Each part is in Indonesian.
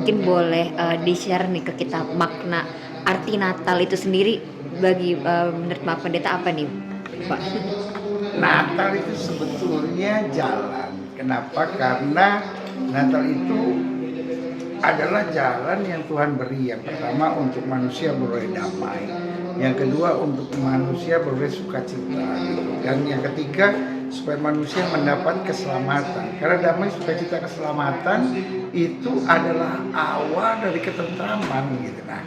mungkin boleh di-share nih ke kita makna arti Natal itu sendiri bagi menurut Pak Pendeta apa nih, Pak? Natal itu sebetulnya jalan. Kenapa? Karena Natal itu adalah jalan yang Tuhan beri. Yang pertama untuk manusia beroleh damai, yang kedua untuk manusia beroleh sukacita, gitu. Dan yang ketiga supaya manusia mendapat keselamatan. Karena damai, sukacita, keselamatan itu adalah awal dari ketentraman, gitu. Nah,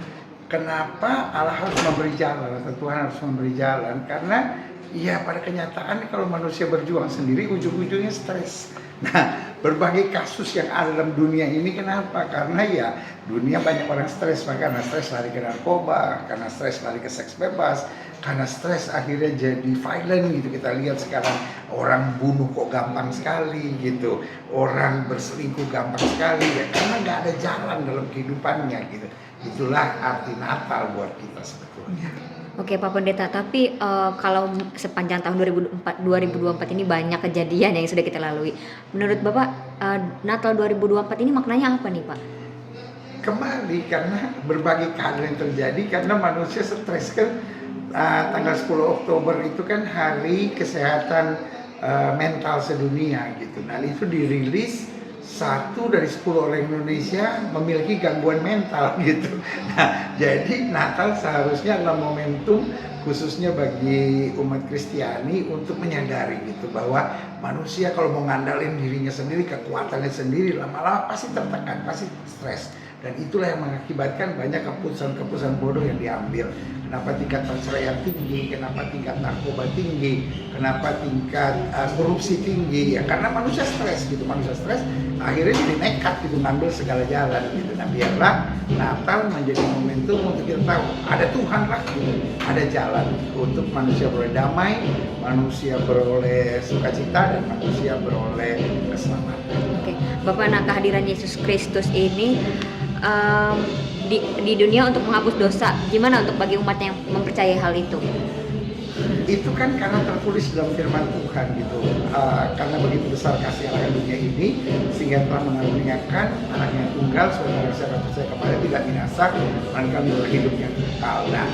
kenapa Allah harus memberi jalan atau Tuhan harus memberi jalan? Karena ya pada kenyataannya kalau manusia berjuang sendiri ujung-ujungnya stres. Nah, berbagai kasus yang ada dalam dunia ini kenapa? Karena ya dunia banyak orang stres, karena stres lari ke narkoba, karena stres lari ke seks bebas, karena stres akhirnya jadi violent gitu. Kita lihat sekarang orang bunuh kok gampang sekali gitu, orang berselingkuh gampang sekali ya karena nggak ada jalan dalam kehidupannya gitu. Itulah arti Natal buat kita sebetulnya. Oke Pak Pendeta, tapi kalau sepanjang tahun 2024 ini banyak kejadian yang sudah kita lalui. Menurut Bapak, Natal 2024 ini maknanya apa nih Pak? Kembali karena berbagai keadaan yang terjadi karena manusia stres kan. Tanggal 10 Oktober itu kan hari kesehatan mental sedunia gitu. Nah itu dirilis 1 dari 10 orang Indonesia memiliki gangguan mental gitu. Nah jadi Natal seharusnya adalah momentum khususnya bagi umat Kristiani untuk menyadari gitu bahwa manusia kalau mau ngandalin dirinya sendiri, kekuatannya sendiri, lama-lama pasti tertekan, pasti stres. Dan itulah yang mengakibatkan banyak keputusan-keputusan bodoh yang diambil. Kenapa tingkat perceraian tinggi, kenapa tingkat narkoba tinggi, kenapa tingkat korupsi tinggi, ya karena manusia stres gitu. Manusia stres akhirnya jadi nekat gitu ngambil segala jalan gitu. Nah biarlah Natal menjadi momentum untuk kita tahu ada Tuhan lah gitu. Ada jalan untuk manusia beroleh damai, manusia beroleh sukacita, dan manusia beroleh keselamatan. Oke, Bapak, nah kehadiran Yesus Kristus ini di dunia untuk menghapus dosa, gimana untuk bagi umat yang mempercayai hal itu? Itu kan karena tertulis dalam firman Tuhan gitu. Karena begitu besar kasih Allah dunia ini sehingga telah mengaruniakan anaknya tunggal supaya siapa percaya kepada tidak binasa melainkan memiliki hidup yang kekal. Nah,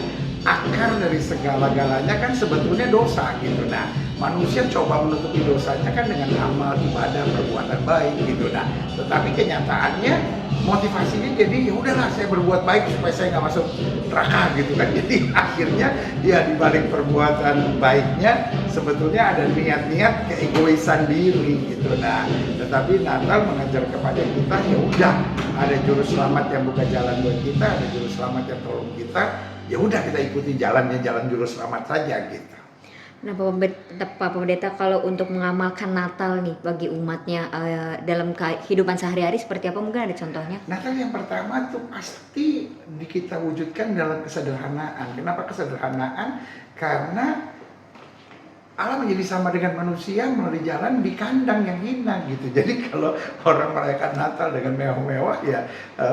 akar dari segala-galanya kan sebetulnya dosa gitu. Nah, manusia coba menutupi dosanya kan dengan amal ibadah perbuatan baik gitu. Nah, tetapi kenyataannya motivasinya jadi ya udahlah saya berbuat baik supaya saya nggak masuk neraka gitu kan. Jadi akhirnya ya dibalik perbuatan baiknya sebetulnya ada niat-niat keegoisan diri gitu. Nah tetapi Natal mengajar kepada kita ya udah ada juru selamat yang buka jalan buat kita, ada juru selamat yang tolong kita, ya udah kita ikuti jalannya, jalan juru selamat saja gitu. Nah, Pak Pendeta, kalau untuk mengamalkan Natal nih bagi umatnya dalam kehidupan sehari-hari seperti apa, mungkin ada contohnya? Natal yang pertama tuh pasti kita wujudkan dalam kesederhanaan. Kenapa kesederhanaan? Karena Allah menjadi sama dengan manusia melalui jalan di kandang yang hina gitu. Jadi kalau orang merayakan Natal dengan mewah-mewah ya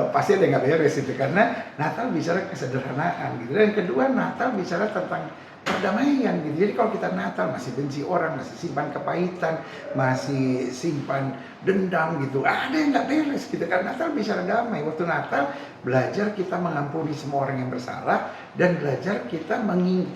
pasti ada yang nggak beres itu. Karena Natal bicara kesederhanaan gitu. Dan yang kedua Natal bicara tentang perdamaian gitu. Jadi kalau kita Natal masih benci orang, masih simpan kepahitan, masih simpan dendam gitu, ada yang nggak beres gitu. Karena Natal bicara damai. Waktu Natal belajar kita mengampuni semua orang yang bersalah dan belajar kita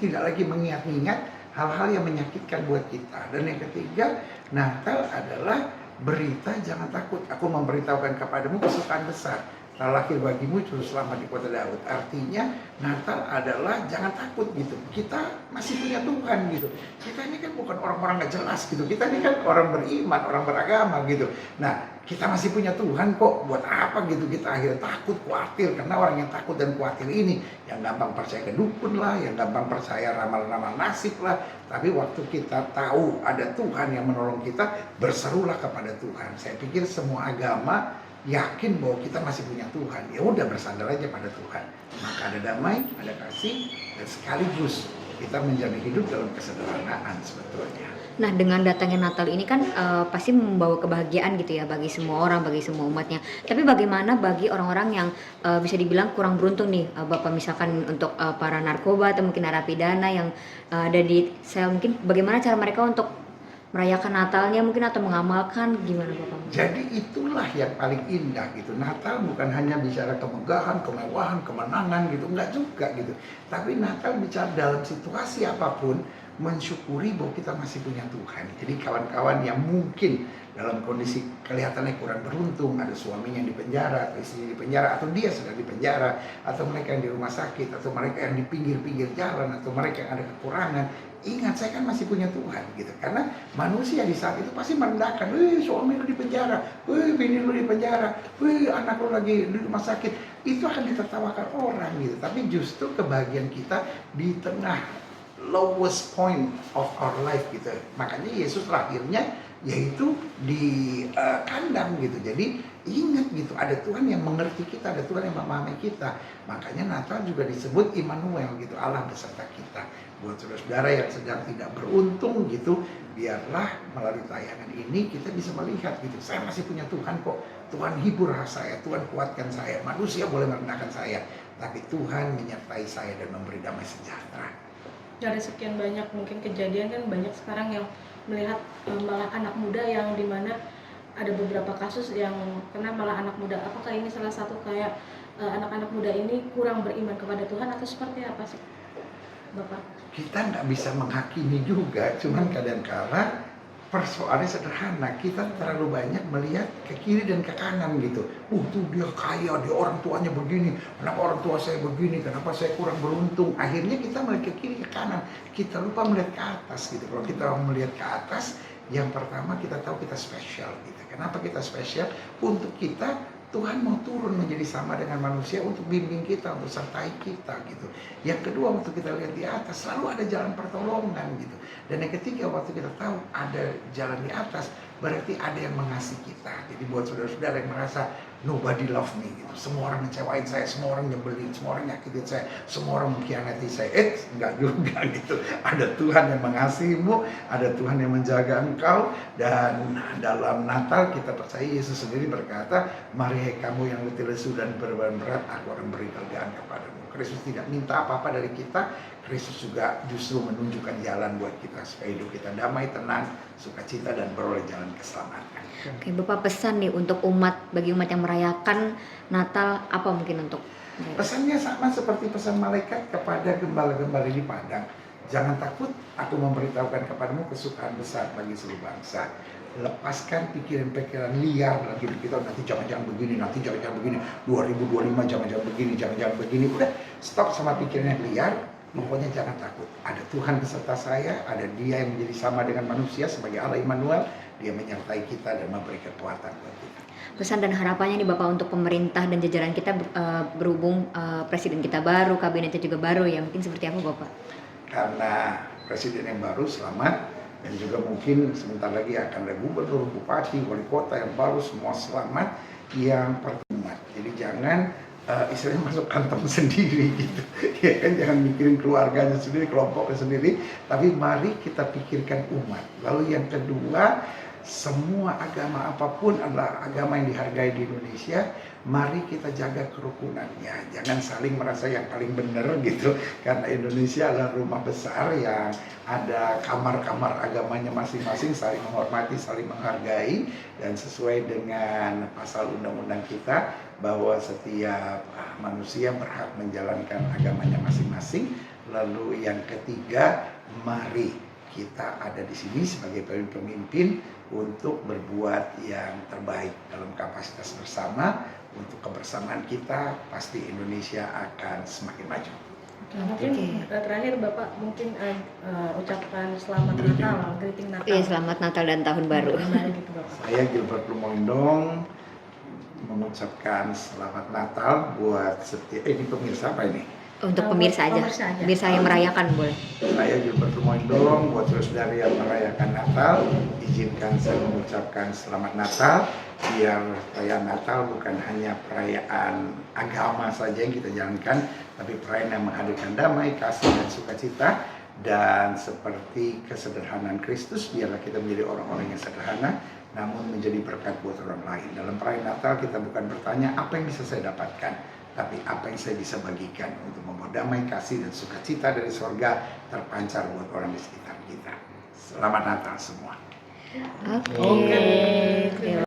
tidak lagi mengingat-ingat hal-hal yang menyakitkan buat kita. Dan yang ketiga, Natal adalah berita jangan takut. Aku memberitahukan kepadamu kesukaan besar. Telah lahir bagimu juru selamat di kota Daud. Artinya Natal adalah jangan takut gitu. Kita masih punya Tuhan gitu. Kita ini kan bukan orang-orang nggak jelas gitu. Kita ini kan orang beriman, orang beragama gitu. Nah, kita masih punya Tuhan kok. Buat apa gitu kita akhirnya takut, khawatir. Karena orang yang takut dan khawatir ini yang gampang percaya ke dukun lah, yang gampang percaya ramal-ramal nasib lah. Tapi waktu kita tahu ada Tuhan yang menolong kita, berserulah kepada Tuhan. Saya pikir semua agama yakin bahwa kita masih punya Tuhan, ya udah bersandar aja pada Tuhan. Maka ada damai, ada kasih, dan sekaligus kita menjalani hidup dalam kesederhanaan sebetulnya. Nah, dengan datangnya Natal ini kan pasti membawa kebahagiaan gitu ya bagi semua orang, bagi semua umatnya. Tapi bagaimana bagi orang-orang yang bisa dibilang kurang beruntung nih, Bapak, misalkan untuk para narkoba atau mungkin narapidana yang ada di sel, mungkin bagaimana cara mereka untuk merayakan Natalnya mungkin atau mengamalkan, gimana Bapak? Jadi itulah yang paling indah gitu. Natal bukan hanya bicara kemegahan, kemewahan, kemenangan gitu, enggak juga gitu. Tapi Natal bicara dalam situasi apapun, mensyukuri bahwa kita masih punya Tuhan. Jadi kawan-kawan yang mungkin dalam kondisi kelihatannya kurang beruntung, ada suaminya yang dipenjara, atau istrinya dipenjara, atau dia sedang dipenjara, atau mereka yang di rumah sakit, atau mereka yang di pinggir-pinggir jalan, atau mereka yang ada kekurangan, ingat saya kan masih punya Tuhan gitu. Karena manusia di saat itu pasti merendahkan, suami lu di penjara, bini lu di penjara, anak lu lagi di rumah sakit. Itu akan ditertawakan orang gitu. Tapi justru kebahagiaan kita di tengah lowest point of our life gitu. Makanya Yesus lahirnya yaitu di kandang gitu. Jadi ingat gitu, ada Tuhan yang mengerti kita, ada Tuhan yang memahami kita. Makanya Natal juga disebut Immanuel gitu, Allah beserta kita. Buat saudara-saudara yang sedang tidak beruntung gitu, biarlah melalui tayangan ini kita bisa melihat gitu, saya masih punya Tuhan kok. Tuhan hibur saya, Tuhan kuatkan saya. Manusia boleh merendahkan saya, tapi Tuhan menyertai saya dan memberi damai sejahtera. Dari sekian banyak mungkin kejadian kan banyak sekarang yang melihat malah anak muda yang dimana ada beberapa kasus yang kena malah anak muda. Apakah ini salah satu kayak anak-anak muda ini kurang beriman kepada Tuhan atau seperti apa sih Bapak? Kita nggak bisa menghakimi juga, cuman kadang-kala persoalannya sederhana, kita terlalu banyak melihat ke kiri dan ke kanan gitu. Tuh dia kaya, dia orang tuanya begini, kenapa orang tua saya begini, kenapa saya kurang beruntung. Akhirnya kita melihat ke kiri ke kanan, kita lupa melihat ke atas gitu. Kalau kita melihat ke atas, yang pertama kita tahu kita spesial gitu. Kenapa kita spesial? Untuk kita Tuhan mau turun menjadi sama dengan manusia untuk bimbing kita, untuk sertai kita gitu. Yang kedua, waktu kita lihat di atas selalu ada jalan pertolongan gitu. Dan yang ketiga, waktu kita tahu ada jalan di atas, berarti ada yang mengasihi kita. Jadi buat saudara-saudara yang merasa nobody love me gitu, semua orang ngecewain saya, semua orang nyebelin, semua orang nyakitin saya, semua orang mengkhianati saya, enggak juga gitu. Ada Tuhan yang mengasihimu, ada Tuhan yang menjaga engkau. Dan dalam Natal kita percaya Yesus sendiri berkata, mari hai kamu yang letih lesu dan berbeban berat, aku akan beri kelegaan kepadamu. Kristus tidak minta apa-apa dari kita, Kristus juga justru menunjukkan jalan buat kita supaya hidup kita damai, tenang, sukacita, dan beroleh jalan keselamatan. Oke, Bapak pesan nih untuk umat, bagi umat yang merayakan Natal, apa mungkin untuk Pesannya sama seperti pesan malaikat kepada gembala-gembala di padang. Jangan takut, aku memberitahukan kepadamu kesukaan besar bagi seluruh bangsa. Lepaskan pikiran-pikiran liar lagi kita, nanti jangan-jangan begini, nanti jangan-jangan begini, 2025 jangan-jangan begini, jangan-jangan begini. Udah, stop sama pikiran yang liar. Pokoknya jangan takut. Ada Tuhan beserta saya, ada Dia yang menjadi sama dengan manusia sebagai Allah Immanuel. Dia menyertai kita dan memberi kekuatan buat kita. pesan dan harapannya nih Bapak untuk pemerintah dan jajaran kita, berhubung presiden kita baru, kabinetnya juga baru ya, mungkin seperti apa Bapak? Karena presiden yang baru selamat, dan juga mungkin sebentar lagi akan ada gubernur, bupati, wali kota yang baru, semua selamat. Yang pertama, jadi jangan istilahnya masuk kantong sendiri gitu, ya kan, jangan mikirin keluarganya sendiri, kelompoknya sendiri, tapi mari kita pikirkan umat. Lalu yang kedua, semua agama apapun adalah agama yang dihargai di Indonesia. Mari kita jaga kerukunannya, jangan saling merasa yang paling benar gitu, karena Indonesia adalah rumah besar yang ada kamar-kamar agamanya masing-masing, saling menghormati, saling menghargai, dan sesuai dengan pasal undang-undang kita bahwa setiap manusia berhak menjalankan agamanya masing-masing. Lalu yang ketiga, mari kita ada di sini sebagai pemimpin untuk berbuat yang terbaik dalam kapasitas bersama. Untuk kebersamaan kita, pasti Indonesia akan semakin maju. Mungkin terakhir Bapak mungkin ucapkan selamat Natal, greeting Natal. Iya, selamat Natal dan Tahun Baru. Gitu, Bapak. Saya Gilbert Lumondong mengucapkan selamat Natal buat setiap ini pemirsa apa ini? Untuk pemirsa aja, pemirsa yang merayakan boleh. Saya Gilbert Lumondong, buat saudara yang merayakan Natal, izinkan saya mengucapkan selamat Natal. Biar perayaan Natal bukan hanya perayaan agama saja yang kita jalankan, tapi perayaan yang menghadirkan damai, kasih, dan sukacita. Dan seperti kesederhanaan Kristus, biarlah kita menjadi orang-orang yang sederhana, namun menjadi berkat buat orang lain. Dalam perayaan Natal kita bukan bertanya apa yang bisa saya dapatkan, tapi apa yang saya bisa bagikan untuk membawa damai, kasih, dan sukacita dari sorga terpancar buat orang di sekitar kita. Selamat Natal semua. Oke. Oke. Terima